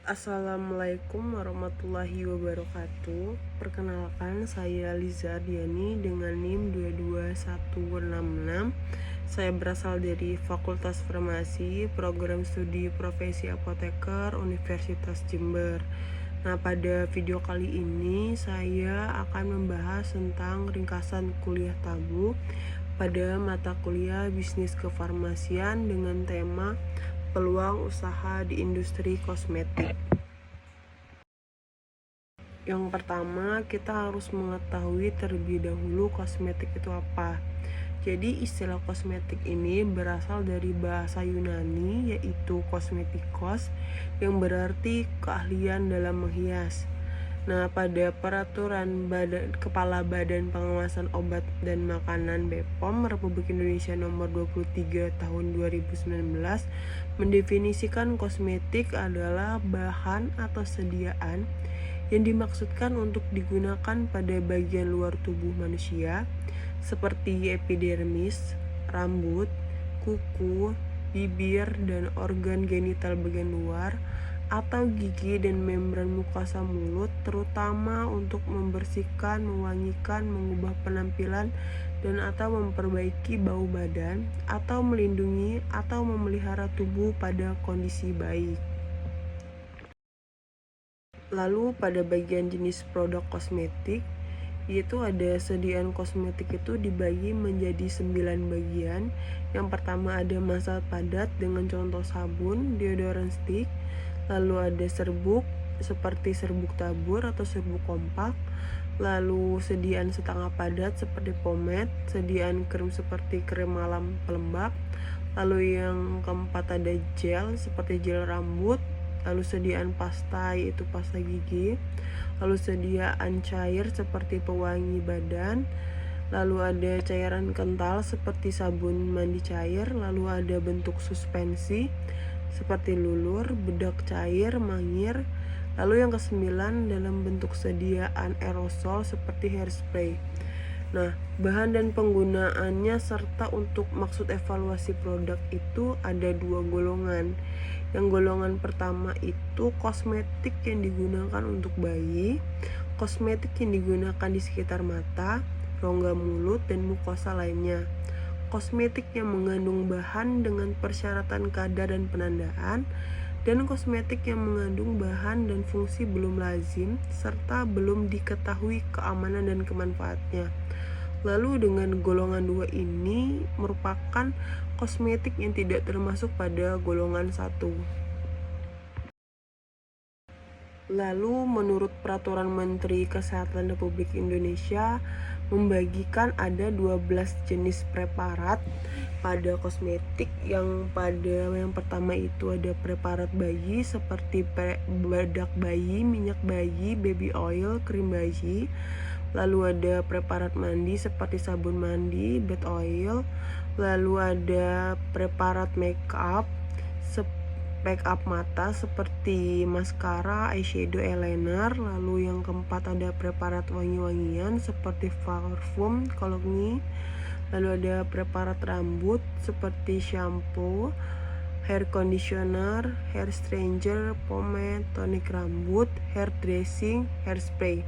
Assalamualaikum warahmatullahi wabarakatuh. Perkenalkan, saya Liza Diani dengan NIM 22166. Saya berasal dari Fakultas Farmasi, Program Studi Profesi Apoteker, Universitas Jember. Nah, pada video kali ini saya akan membahas tentang ringkasan kuliah tamu pada mata kuliah Bisnis Kefarmasian dengan tema peluang usaha di industri kosmetik. Yang pertama, kita harus mengetahui terlebih dahulu kosmetik itu apa. Jadi istilah kosmetik ini berasal dari bahasa Yunani, yaitu kosmetikos, yang berarti keahlian dalam menghias. Nah, pada peraturan Kepala Badan Pengawasan Obat dan Makanan BPOM Republik Indonesia nomor 23 tahun 2019 mendefinisikan kosmetik adalah bahan atau sediaan yang dimaksudkan untuk digunakan pada bagian luar tubuh manusia seperti epidermis, rambut, kuku, bibir, dan organ genital bagian luar, atau gigi dan membran mukosa mulut, terutama untuk membersihkan, mewangikan, mengubah penampilan, dan atau memperbaiki bau badan, atau melindungi atau memelihara tubuh pada kondisi baik. Lalu pada bagian jenis produk kosmetik, yaitu ada sediaan kosmetik itu dibagi menjadi 9 bagian. Yang pertama ada massa padat dengan contoh sabun, deodoran stick. Lalu ada serbuk seperti serbuk tabur atau serbuk kompak. Lalu sediaan setengah padat seperti pomade, sediaan krim seperti krim malam pelembab. Lalu yang keempat ada gel seperti gel rambut. Lalu sediaan pasta yaitu pasta gigi. Lalu sediaan cair seperti pewangi badan. Lalu ada cairan kental seperti sabun mandi cair. Lalu ada bentuk suspensi seperti lulur, bedak cair, mangir. Lalu yang kesembilan dalam bentuk sediaan aerosol seperti hairspray. Nah, bahan dan penggunaannya serta untuk maksud evaluasi produk itu ada 2 golongan. Yang golongan pertama itu kosmetik yang digunakan untuk bayi, kosmetik yang digunakan di sekitar mata, rongga mulut, dan mukosa lainnya. Kosmetik yang mengandung bahan dengan persyaratan kadar dan penandaan, dan kosmetik yang mengandung bahan dan fungsi belum lazim serta belum diketahui keamanan dan kemanfaatnya. Lalu dengan golongan 2 ini merupakan kosmetik yang tidak termasuk pada golongan 1. Lalu menurut Peraturan Menteri Kesehatan Republik Indonesia membagikan ada 12 jenis preparat pada kosmetik. Yang pertama itu ada preparat bayi seperti bedak bayi, minyak bayi, baby oil, krim bayi. Lalu ada preparat mandi seperti sabun mandi, bed oil. Lalu ada preparat makeup mata seperti maskara, eyeshadow, eyeliner. Lalu yang keempat ada preparat wangi-wangian seperti parfum, cologne. Lalu ada preparat rambut seperti shampoo, hair conditioner, hair straightener, pomade, tonik rambut, hair dressing, hairspray.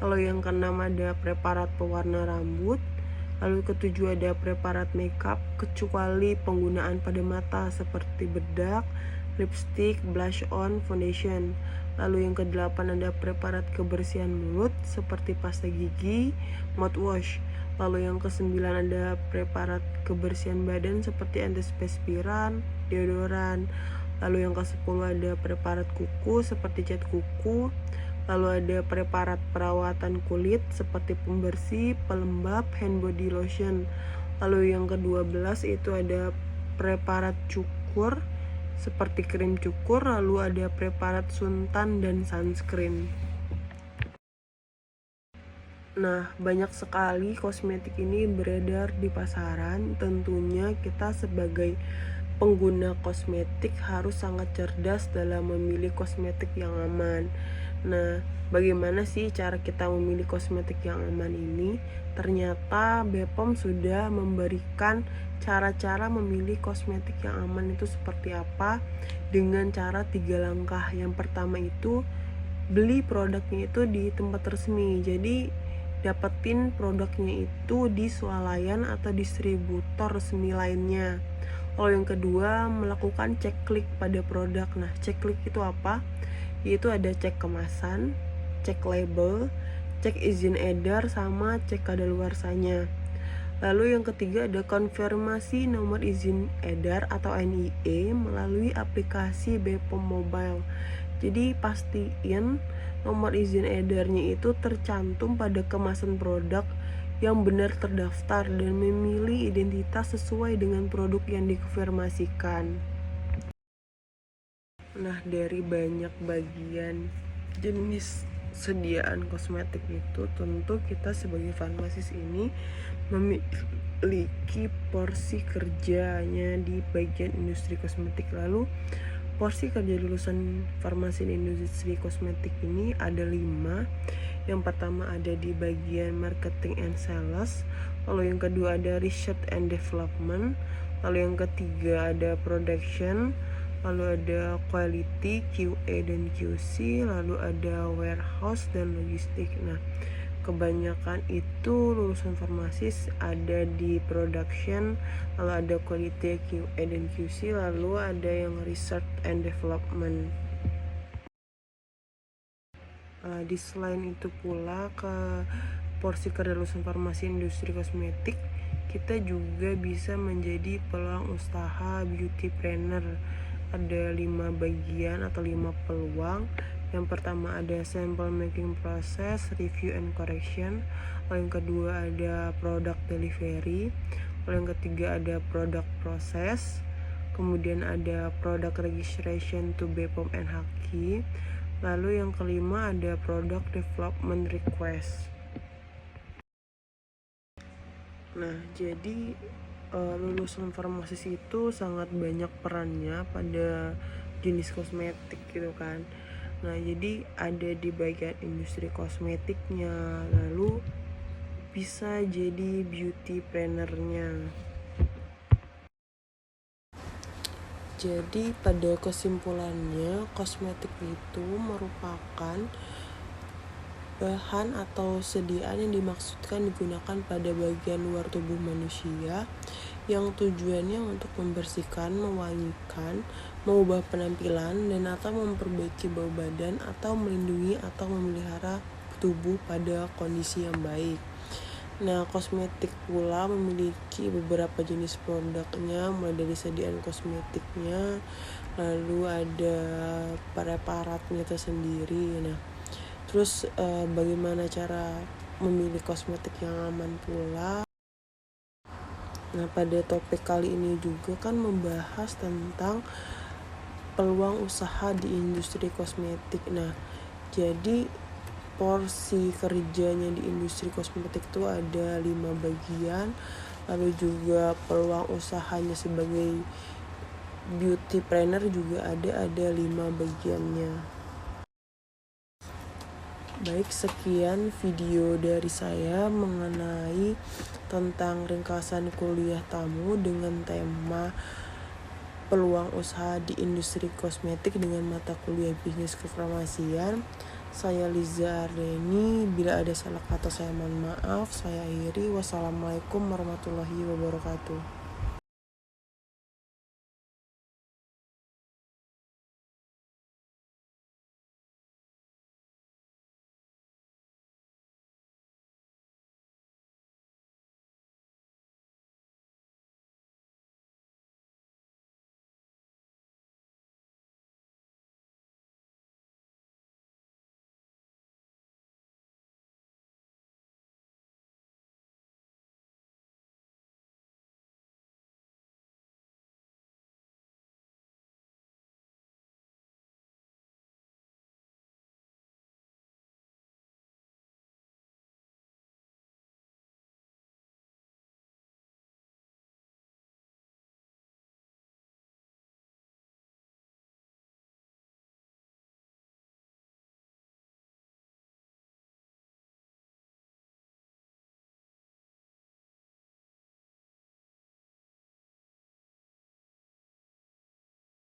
Lalu yang keenam ada preparat pewarna rambut. Lalu ketujuh ada preparat makeup kecuali penggunaan pada mata seperti bedak, lipstick, blush on, foundation. Lalu yang kedelapan ada preparat kebersihan mulut seperti pasta gigi, mouthwash. Lalu yang kesembilan ada preparat kebersihan badan seperti antiperspiran, deodoran. Lalu yang ke-10 ada preparat kuku seperti cat kuku. Lalu ada preparat perawatan kulit seperti pembersih, pelembab, hand body lotion. Lalu yang ke-12 itu ada preparat cukur seperti krim cukur. Lalu ada preparat suntan dan sunscreen. Nah, banyak sekali kosmetik ini beredar di pasaran. Tentunya kita sebagai pengguna kosmetik harus sangat cerdas dalam memilih kosmetik yang aman. Nah, bagaimana sih cara kita memilih kosmetik yang aman ini? Ternyata BPOM sudah memberikan cara-cara memilih kosmetik yang aman itu seperti apa dengan cara 3 langkah. Yang pertama itu beli produknya itu di tempat resmi. Jadi dapetin produknya itu di swalayan atau distributor resmi lainnya. Kalau yang kedua, melakukan cek klik pada produk. Nah, cek klik itu apa? Yaitu ada cek kemasan, cek label, cek izin edar, sama cek kadaluarsanya. Lalu yang ketiga ada konfirmasi nomor izin edar atau NIE melalui aplikasi BPOM Mobile. Jadi pastiin nomor izin edarnya itu tercantum pada kemasan produk yang benar terdaftar dan memilih identitas sesuai dengan produk yang dikonfirmasikan. Nah, dari banyak bagian jenis sediaan kosmetik itu, tentu kita sebagai farmasis ini memiliki porsi kerjanya di bagian industri kosmetik. Lalu porsi kerja lulusan farmasi di industri kosmetik ini ada 5. Yang pertama ada di bagian marketing and sales, lalu yang kedua ada research and development, lalu yang ketiga ada production, lalu ada quality, QA dan QC, lalu ada warehouse dan logistik. Nah, kebanyakan itu lulusan farmasis ada di production, lalu ada quality, QA dan QC, lalu ada yang research and development. Di selain itu pula, ke porsi kerja lulusan farmasi industri kosmetik, kita juga bisa menjadi peluang usaha beauty planner. Ada 5 bagian atau 5 peluang. Yang pertama ada sample making process, review and correction. Lalu yang kedua ada product delivery. Lalu yang ketiga ada product process. Kemudian ada product registration to BPOM NHQ. Lalu yang kelima ada product development request. Nah, jadi lulusan farmasis itu sangat banyak perannya pada jenis kosmetik gitu kan. Nah, jadi ada di bagian industri kosmetiknya, lalu bisa jadi beauty plannernya. Jadi pada kesimpulannya, kosmetik itu merupakan bahan atau sediaan yang dimaksudkan digunakan pada bagian luar tubuh manusia yang tujuannya untuk membersihkan, mewangikan, mengubah penampilan, dan atau memperbaiki bau badan atau melindungi atau memelihara tubuh pada kondisi yang baik. Nah, kosmetik pula memiliki beberapa jenis produknya, mulai dari sediaan kosmetiknya, lalu ada preparatnya tersendiri. Nah, terus bagaimana cara memilih kosmetik yang aman pula. Nah, pada topik kali ini juga kan membahas tentang peluang usaha di industri kosmetik. Nah, jadi porsi kerjanya di industri kosmetik itu ada 5 bagian, lalu juga peluang usahanya sebagai beauty planner juga ada 5 bagiannya. Baik, sekian video dari saya mengenai tentang ringkasan kuliah tamu dengan tema peluang usaha di industri kosmetik dengan mata kuliah bisnis kefarmasian. Saya Liza Ardeni, bila ada salah kata saya mohon maaf. Saya akhiri. Wassalamualaikum warahmatullahi wabarakatuh.